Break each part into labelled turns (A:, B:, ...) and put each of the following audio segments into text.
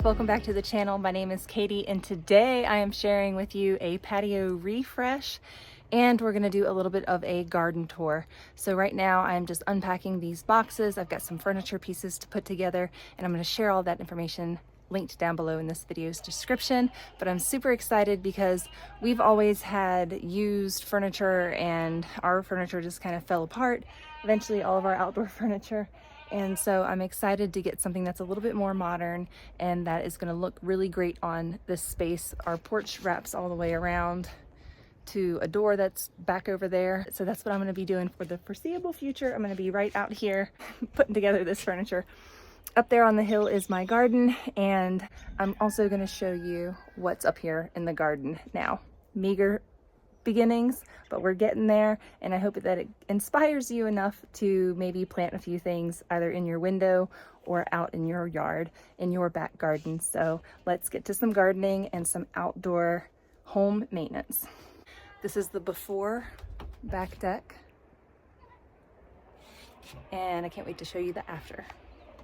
A: welcome back to the channel. My name is Katie and today I am sharing with you a patio refresh and we're going to do a little bit of a garden tour. So right now I'm just unpacking these boxes. I've got some furniture pieces to put together and I'm going to share all that information linked down below in this video's description. But I'm super excited because we've always had used furniture and our furniture just kind of fell apart. Eventually all of our outdoor furniture. And so I'm excited to get something that's a little bit more modern and that is going to look really great on this space. Our porch wraps all the way around to a door that's back over there. So that's what I'm going to be doing for the foreseeable future. I'm going to be right out here putting together this furniture. Up there on the hill is my garden, and I'm also going to show you what's up here in the garden now. Meager beginnings, but we're getting there, and I hope that it inspires you enough to maybe plant a few things either in your window or out in your yard, in your back garden. So let's get to some gardening and some outdoor home maintenance. This is the before back deck, and I can't wait to show you the after.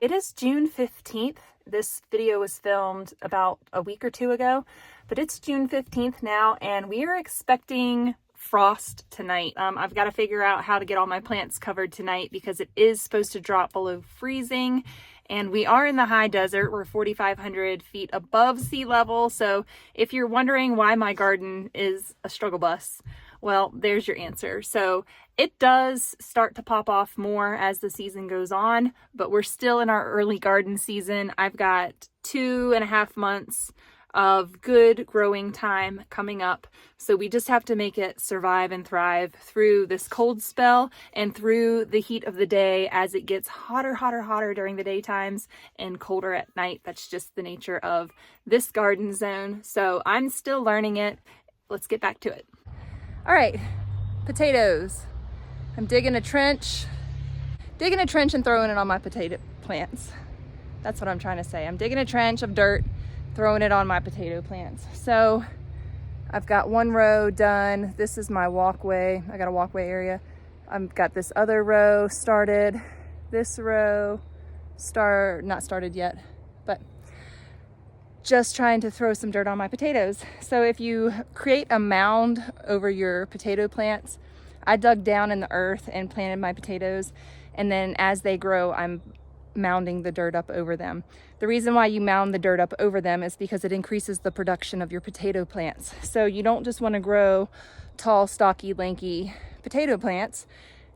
A: It is June 15th. This video was filmed about a week or two ago, but it's June 15th now, and we are expecting frost tonight. I've got to figure out how to get all my plants covered tonight because it is supposed to drop below freezing, and we are in the high desert. We're 4,500 feet above sea level, so if you're wondering why my garden is a struggle bus, well, there's your answer. So it does start to pop off more as the season goes on, but we're still in our early garden season. I've got 2.5 months of good growing time coming up. So we just have to make it survive and thrive through this cold spell and through the heat of the day as it gets hotter during the daytimes and colder at night. That's just the nature of this garden zone. So I'm still learning it. Let's get back to it. All right, potatoes. I'm digging a trench and throwing it on my potato plants. That's what I'm trying to say. I'm digging a trench of dirt, throwing it on my potato plants. So I've got one row done. This is my walkway. I got a walkway area. I've got this other row started. This row not started yet, but just trying to throw some dirt on my potatoes. So if you create a mound over your potato plants, I dug down in the earth and planted my potatoes, and then as they grow, I'm mounding the dirt up over them. The reason why you mound the dirt up over them is because it increases the production of your potato plants. So you don't just want to grow tall, stocky, lanky potato plants.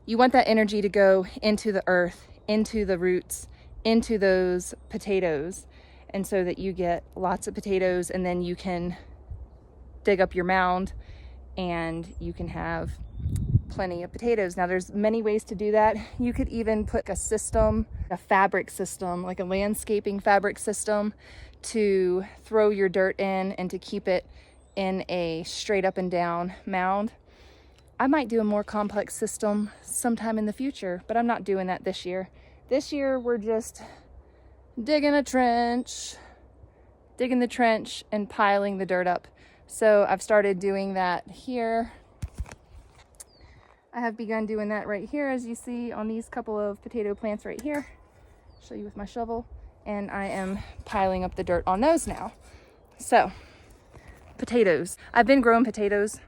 A: You want that energy to go into the earth, into the roots, into those potatoes, and so that you get lots of potatoes, and then you can dig up your mound and you can have plenty of potatoes. Now there's many ways to do that. You could even put a system, a fabric system, like a landscaping fabric system, to throw your dirt in and to keep it in a straight up and down mound. I might do a more complex system sometime in the future, but I'm not doing that this year. This year we're just digging the trench and piling the dirt up. So I've started doing that here. I have begun doing that right here, as you see on these couple of potato plants right here. Show you with my shovel. And I am piling up the dirt on those now. So, potatoes. I've been growing potatoes.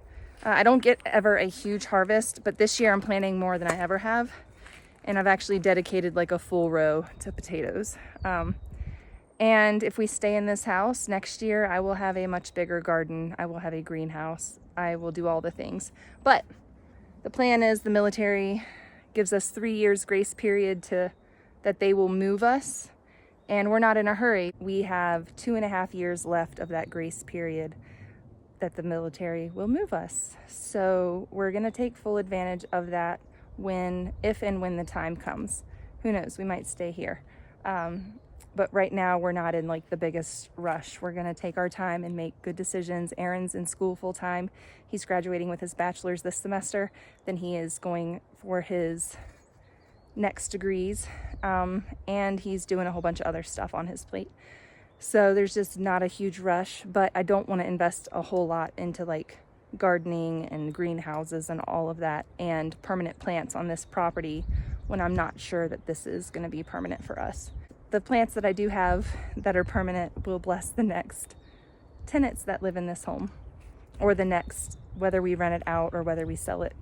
A: I don't get ever a huge harvest, but this year I'm planting more than I ever have. And I've actually dedicated like a full row to potatoes. And if we stay in this house next year, I will have a much bigger garden. I will have a greenhouse. I will do all the things. But the plan is the military gives us 3 years grace period that they will move us. And we're not in a hurry. We have 2.5 years left of that grace period that the military will move us. So we're gonna take full advantage of that if and when the time comes. Who knows, we might stay here. But right now we're not in like the biggest rush. We're gonna take our time and make good decisions. Aaron's in school full time. He's graduating with his bachelor's this semester. Then he is going for his next degrees. And he's doing a whole bunch of other stuff on his plate. So there's just not a huge rush, but I don't want to invest a whole lot into like gardening and greenhouses and all of that and permanent plants on this property when I'm not sure that this is going to be permanent for us. the plants that I do have that are permanent will bless the next tenants that live in this home, or the next, whether we rent it out or whether we sell it.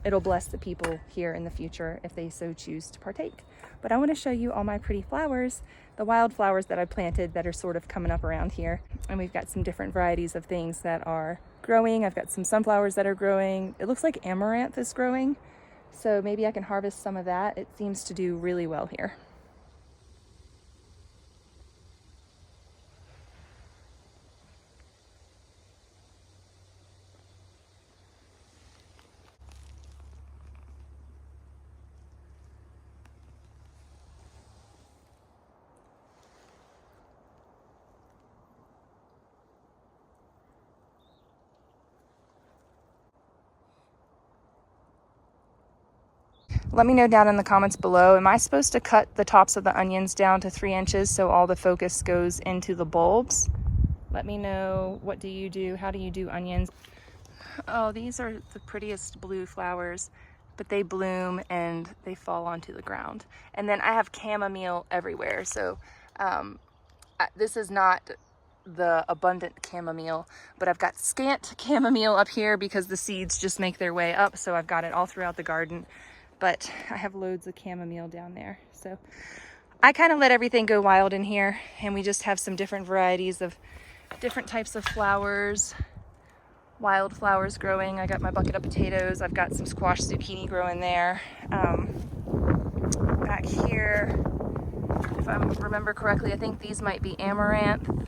A: It'll bless the people here in the future if they so choose to partake. But I want to show you all my pretty flowers, the wild flowers that I planted that are sort of coming up around here. And we've got some different varieties of things that are growing. I've got some sunflowers that are growing. It looks like amaranth is growing, so maybe I can harvest some of that. It seems to do really well here. Let me know down in the comments below, am I supposed to cut the tops of the onions down to 3 inches so all the focus goes into the bulbs? Let me know, what do you do? How do you do onions? Oh, these are the prettiest blue flowers, but they bloom and they fall onto the ground. And then I have chamomile everywhere. So this is not the abundant chamomile, but I've got scant chamomile up here because the seeds just make their way up. So I've got it all throughout the garden. But I have loads of chamomile down there. So I kind of let everything go wild in here, and we just have some different varieties of different types of flowers, wild flowers growing. I got my bucket of potatoes. I've got some squash zucchini growing there. Back here, if I remember correctly, I think these might be amaranth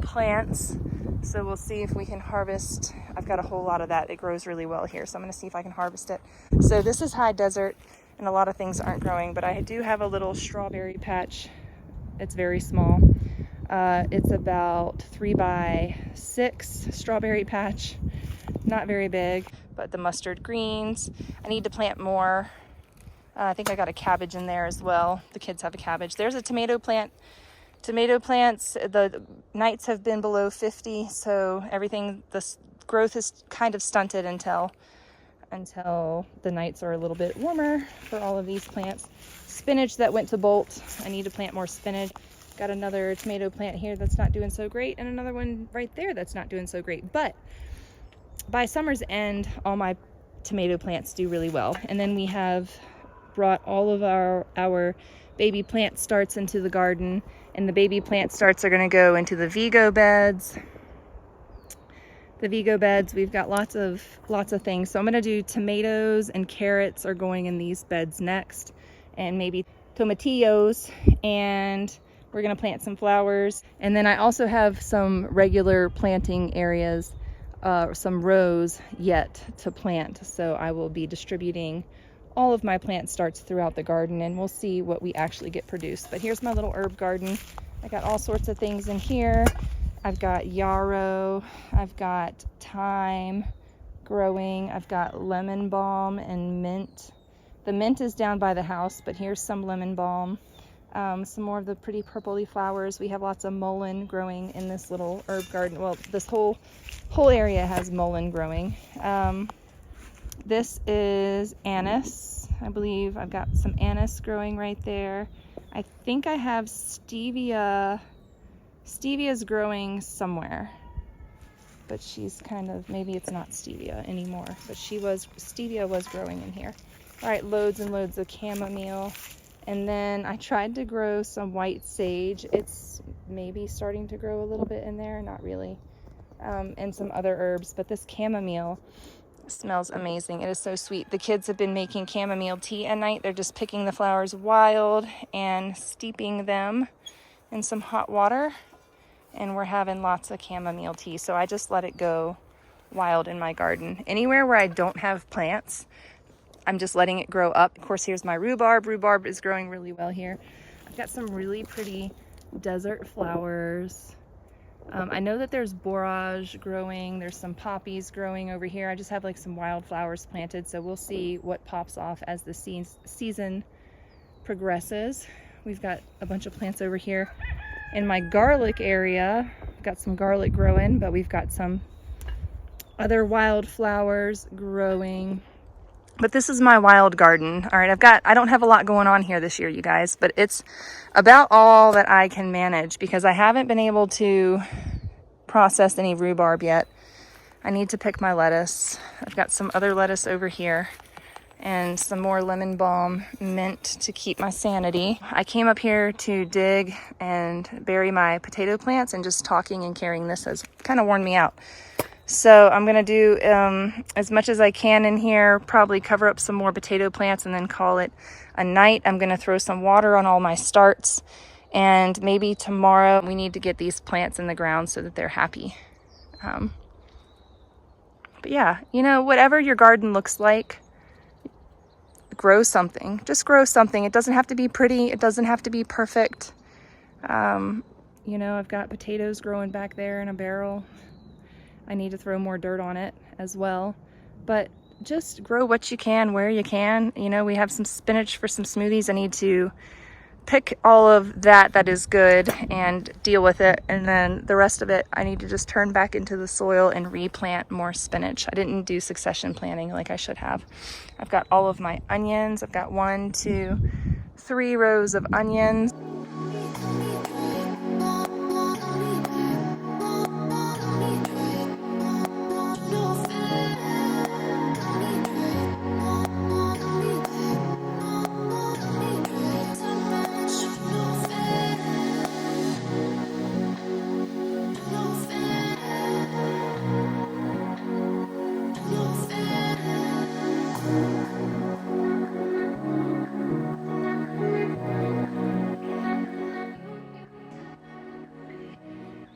A: plants. So we'll see if we can harvest. I've got a whole lot of that. It grows really well here, so I'm going to see if I can harvest it. So this is high desert, and a lot of things aren't growing, but I do have a little strawberry patch. It's very small. It's about 3 by 6 strawberry patch. Not very big, but the mustard greens. I need to plant more. I think I got a cabbage in there as well. The kids have a cabbage. There's a tomato plant. Tomato plants, the nights have been below 50, so everything, the growth is kind of stunted until the nights are a little bit warmer for all of these plants. Spinach that went to bolt. I need to plant more spinach. Got another tomato plant here that's not doing so great, and another one right there that's not doing so great. But by summer's end, all my tomato plants do really well. And then we have brought all of our baby plant starts into the garden, and the baby plant starts are going to go into the Vigo beds. The Vigo beds, we've got lots of things. So I'm going to do tomatoes and carrots are going in these beds next, and maybe tomatillos, and we're going to plant some flowers. And then I also have some regular planting areas, some rows yet to plant. So I will be distributing all of my plant starts throughout the garden, and we'll see what we actually get produced. But here's my little herb garden. I got all sorts of things in here. I've got yarrow, I've got thyme growing, I've got lemon balm and mint. The mint is down by the house, but here's some lemon balm. Some more of the pretty purpley flowers. We have lots of mullein growing in this little herb garden. Well, this whole area has mullein growing. This is anise. I believe I've got some anise growing right there. I think I have stevia. Stevia's growing somewhere, but she's kind of, maybe it's not stevia anymore, but stevia was growing in here. All right, loads and loads of chamomile. And then I tried to grow some white sage. It's maybe starting to grow a little bit in there, not really. And some other herbs, but this chamomile smells amazing. It is so sweet. The kids have been making chamomile tea at night. They're just picking the flowers wild and steeping them in some hot water, and we're having lots of chamomile tea. So I just let it go wild in my garden. Anywhere where I don't have plants, I'm just letting it grow up. Of course, here's my rhubarb. Rhubarb is growing really well here. I've got some really pretty desert flowers. I know that there's borage growing. There's some poppies growing over here. I just have like some wildflowers planted, so we'll see what pops off as the season progresses. We've got a bunch of plants over here. In my garlic area, I've got some garlic growing, but we've got some other wildflowers growing. But this is my wild garden. All right, I don't have a lot going on here this year, you guys, but it's about all that I can manage because I haven't been able to process any rhubarb yet. I need to pick my lettuce. I've got some other lettuce over here and some more lemon balm mint to keep my sanity. I came up here to dig and bury my potato plants, and just talking and carrying this has kind of worn me out. So I'm gonna do as much as I can in here, probably cover up some more potato plants and then call it a night. I'm gonna throw some water on all my starts, and maybe tomorrow we need to get these plants in the ground so that they're happy. But yeah, you know, whatever your garden looks like, grow something. Just grow something. It doesn't have to be pretty. It doesn't have to be perfect. You know, I've got potatoes growing back there in a barrel. I need to throw more dirt on it as well, but just grow what you can where you can. You know, we have some spinach for some smoothies. I need to pick all of that is good and deal with it, and then the rest of it I need to just turn back into the soil and replant more spinach. I didn't do succession planting like I should have. I've got all of my onions. I've got 1, 2, 3 rows of onions.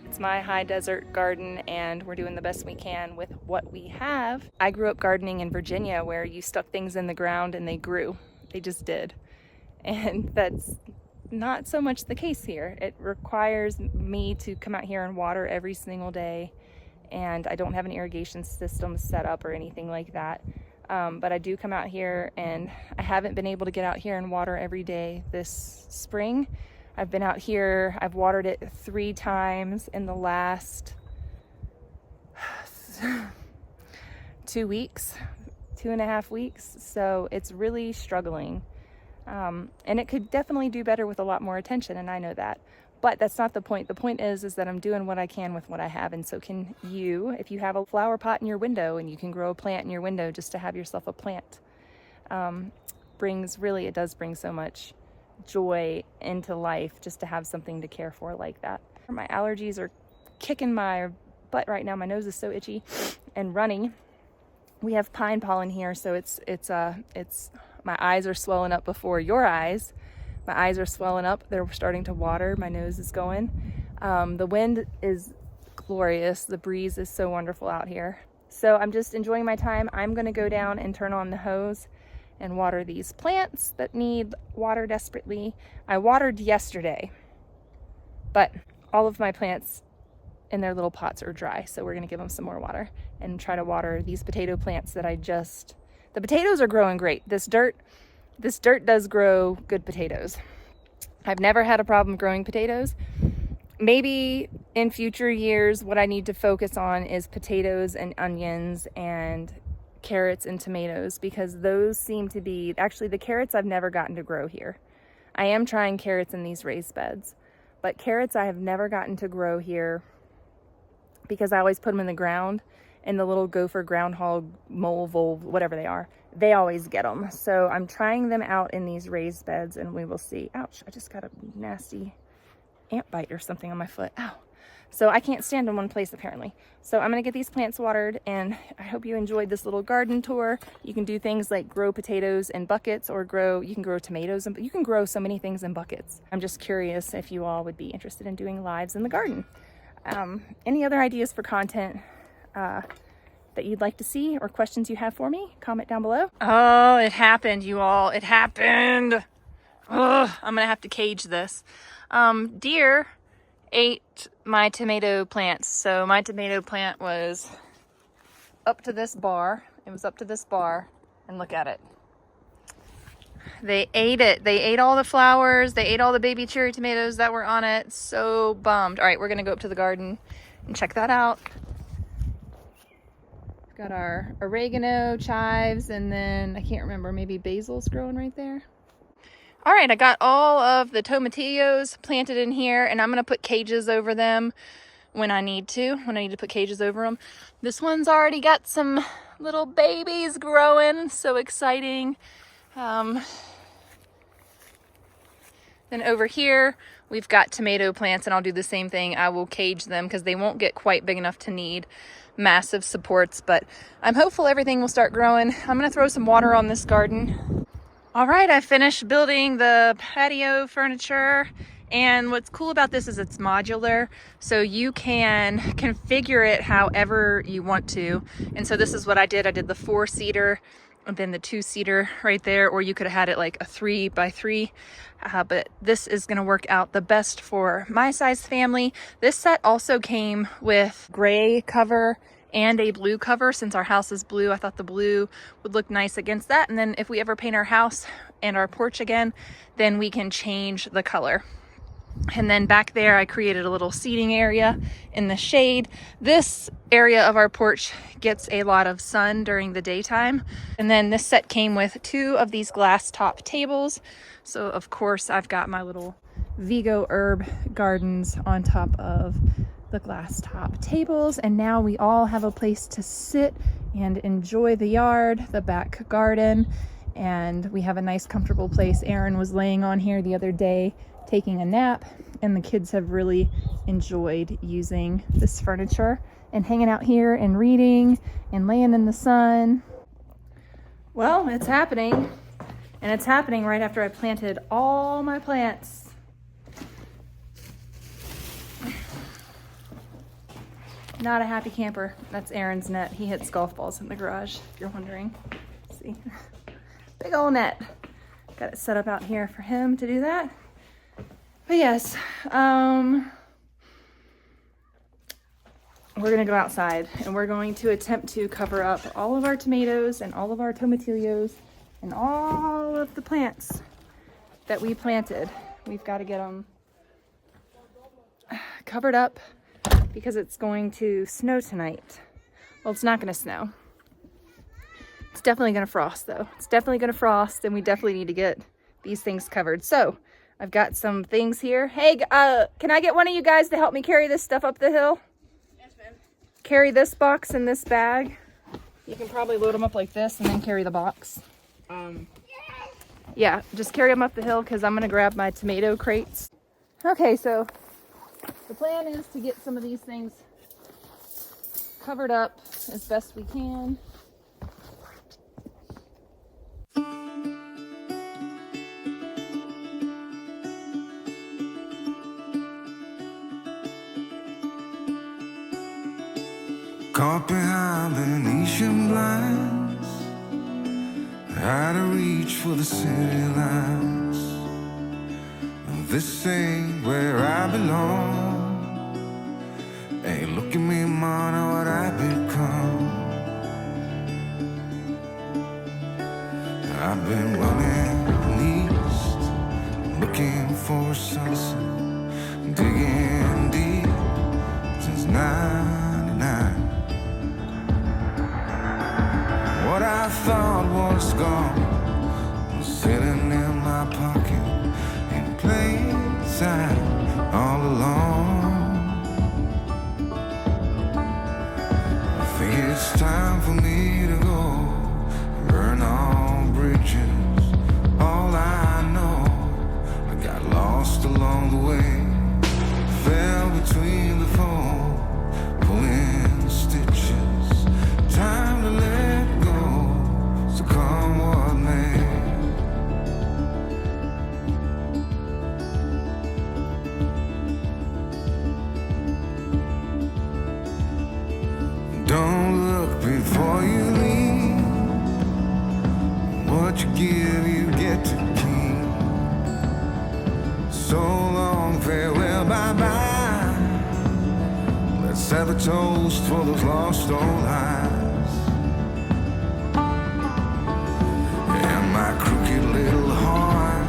A: It's my high desert garden, and we're doing the best we can with what we have. I grew up gardening in Virginia, where you stuck things in the ground and they grew. They just did. And that's not so much the case here. It requires me to come out here and water every single day, and I don't have an irrigation system set up or anything like that. But I do come out here, and I haven't been able to get out here and water every day this spring. I've been out here, I've watered it 3 times in the last 2 weeks, 2.5 weeks. So it's really struggling. And it could definitely do better with a lot more attention, and I know that. But that's not the point. The point is that I'm doing what I can with what I have, and so can you. If you have a flower pot in your window and you can grow a plant in your window, just to have yourself a plant, it does bring so much joy into life just to have something to care for like that. My allergies are kicking my butt right now. My nose is so itchy and runny. We have pine pollen here, so it's my eyes are swelling up before your eyes. My eyes are swelling up. They're starting to water. My nose is going. The wind is glorious. The breeze is so wonderful out here. So I'm just enjoying my time. I'm going to go down and turn on the hose and water these plants that need water desperately. I watered yesterday, but all of my plants in their little pots are dry, so we're gonna give them some more water and try to water these potato plants that the potatoes are growing great. This dirt does grow good potatoes. I've never had a problem growing potatoes. Maybe in future years, what I need to focus on is potatoes and onions and carrots and tomatoes, because those seem to be, actually the carrots I've never gotten to grow here. I am trying carrots in these raised beds, but carrots I have never gotten to grow here because I always put them in the ground, and the little gopher, groundhog, mole, vole, whatever they are, they always get them. So I'm trying them out in these raised beds, and we will see. Ouch, I just got a nasty ant bite or something on my foot. Ow. So I can't stand in one place apparently. So I'm gonna get these plants watered, and I hope you enjoyed this little garden tour. You can do things like grow potatoes in buckets, or you can grow tomatoes, and you can grow so many things in buckets. I'm just curious if you all would be interested in doing lives in the garden. Any other ideas for content that you'd like to see, or questions you have for me, comment down below. Oh, it happened, you all. It happened. Ugh, I'm gonna have to cage this. Deer ate my tomato plants. So my tomato plant was up to this bar. It was up to this bar, and look at it. They ate it. They ate all the flowers. They ate all the baby cherry tomatoes that were on it. So bummed. All right, we're gonna go up to the garden and check that out. Got our oregano, chives, and then I can't remember, maybe basil's growing right there. All right, I got all of the tomatillos planted in here, and I'm gonna put cages over them when I need to put cages over them. This one's already got some little babies growing, so exciting. Then over here, we've got tomato plants, and I'll do the same thing. I will cage them because they won't get quite big enough to need massive supports, but I'm hopeful everything will start growing. I'm gonna throw some water on this garden. All right, I finished building the patio furniture, and what's cool about this is it's modular, so you can configure it however you want to. And so this is what I did. I did the 4-seater and then the 2-seater right there, or you could have had it like a 3x3, but this is going to work out the best for my size family. This set also came with gray cover and a blue cover. Since our house is blue, I thought the blue would look nice against that, and then if we ever paint our house and our porch again, then we can change the color. And then back there, I created a little seating area in the shade. This area of our porch gets a lot of sun during the daytime. And then this set came with 2 of these glass top tables. So of course, I've got my little Vigo herb gardens on top of the glass top tables. And now we all have a place to sit and enjoy the yard, the back garden. And we have a nice comfortable place. Aaron was laying on here the other day taking a nap, and the kids have really enjoyed using this furniture and hanging out here and reading and laying in the sun. Well, it's happening, and it's happening right after I planted all my plants. Not a happy camper. That's Aaron's net. He hits golf balls in the garage, if you're wondering. See, big old net. Got it set up out here for him to do that. But yes, we're gonna go outside and we're going to attempt to cover up all of our tomatoes and all of our tomatillos and all of the plants that we planted. We've got to get them covered up because it's going to snow tonight. Well, it's not gonna snow. It's definitely gonna frost though. It's definitely gonna frost, and we definitely need to get these things covered. So I've got some things here. Hey, can I get one of you guys to help me carry this stuff up the hill? Yes, ma'am. Carry this box and this bag. You can probably load them up like this and then carry the box. Yeah, just carry them up the hill because I'm going to grab my tomato crates. Okay, so the plan is to get some of these things covered up as best we can.
B: Caught behind Venetian blinds, out of reach for the city lights. This ain't where I belong. Hey, look at me, man, what I've become. I've been running east, looking for a sunset, digging deep since '99. What I thought was gone was sitting in my pocket in plain sight all along. I think it's time for me to go, burn all bridges. All I know, I got lost along the way, fell between the foam, pulling stitches. Time to let go, so come what may. Don't look before you leave. What you give, you get to keep. So long, farewell, bye-bye. Let's have a toast for those lost old lives. And my crooked little heart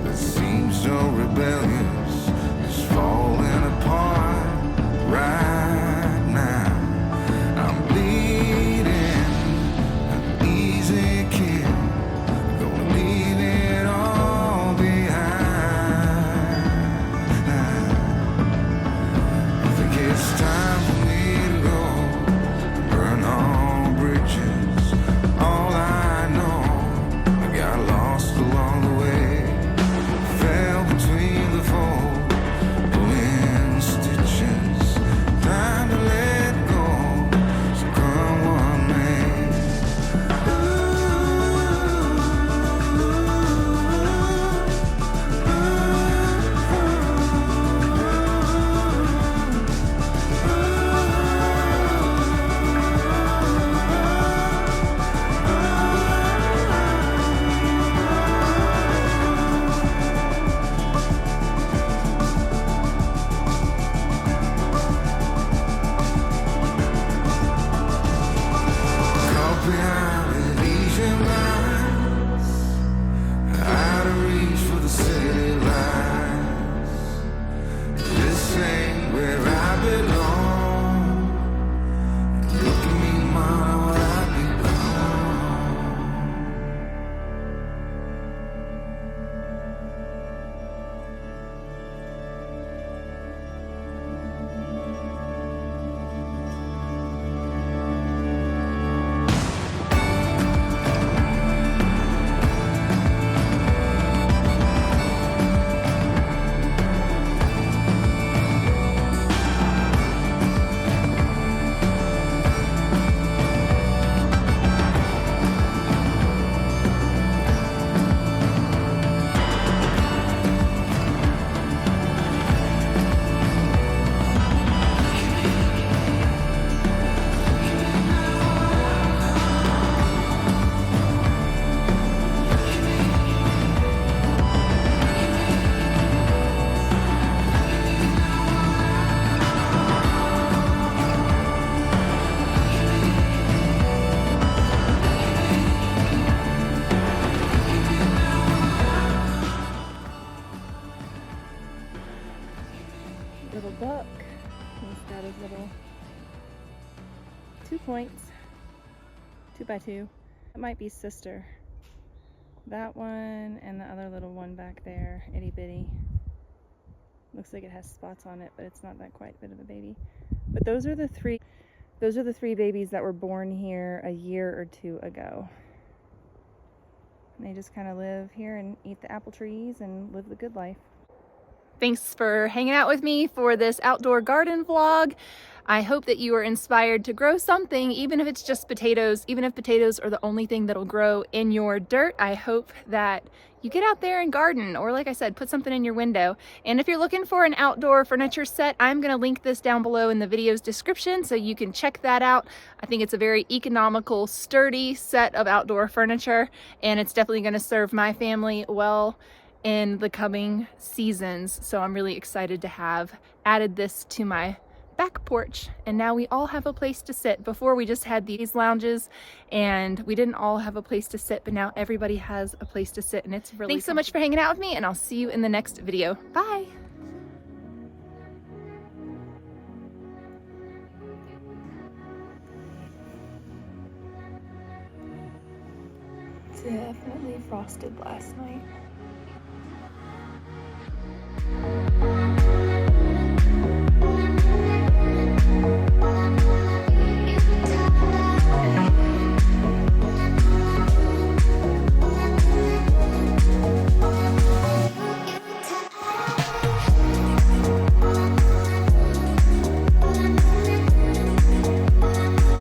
B: that seems so rebellious is falling apart right now. I'm bleeding
A: his little 2 points, 2x2. That might be sister. That one and the other little one back there, itty bitty. Looks like it has spots on it, but it's not that quite bit of a baby. But those are the three babies that were born here a year or two ago. And they just kind of live here and eat the apple trees and live the good life. Thanks for hanging out with me for this outdoor garden vlog. I hope that you are inspired to grow something, even if it's just potatoes, even if potatoes are the only thing that'll grow in your dirt. I hope that you get out there and garden, or like I said, put something in your window. And if you're looking for an outdoor furniture set, I'm gonna link this down below in the video's description so you can check that out. I think it's a very economical, sturdy set of outdoor furniture, and it's definitely gonna serve my family well in the coming seasons. So I'm really excited to have added this to my back porch, and now we all have a place to sit. Before we just had these lounges and we didn't all have a place to sit, but now everybody has a place to sit, and it's really Thanks so much for hanging out with me, and I'll see you in the next video. Bye. Definitely frosted last night.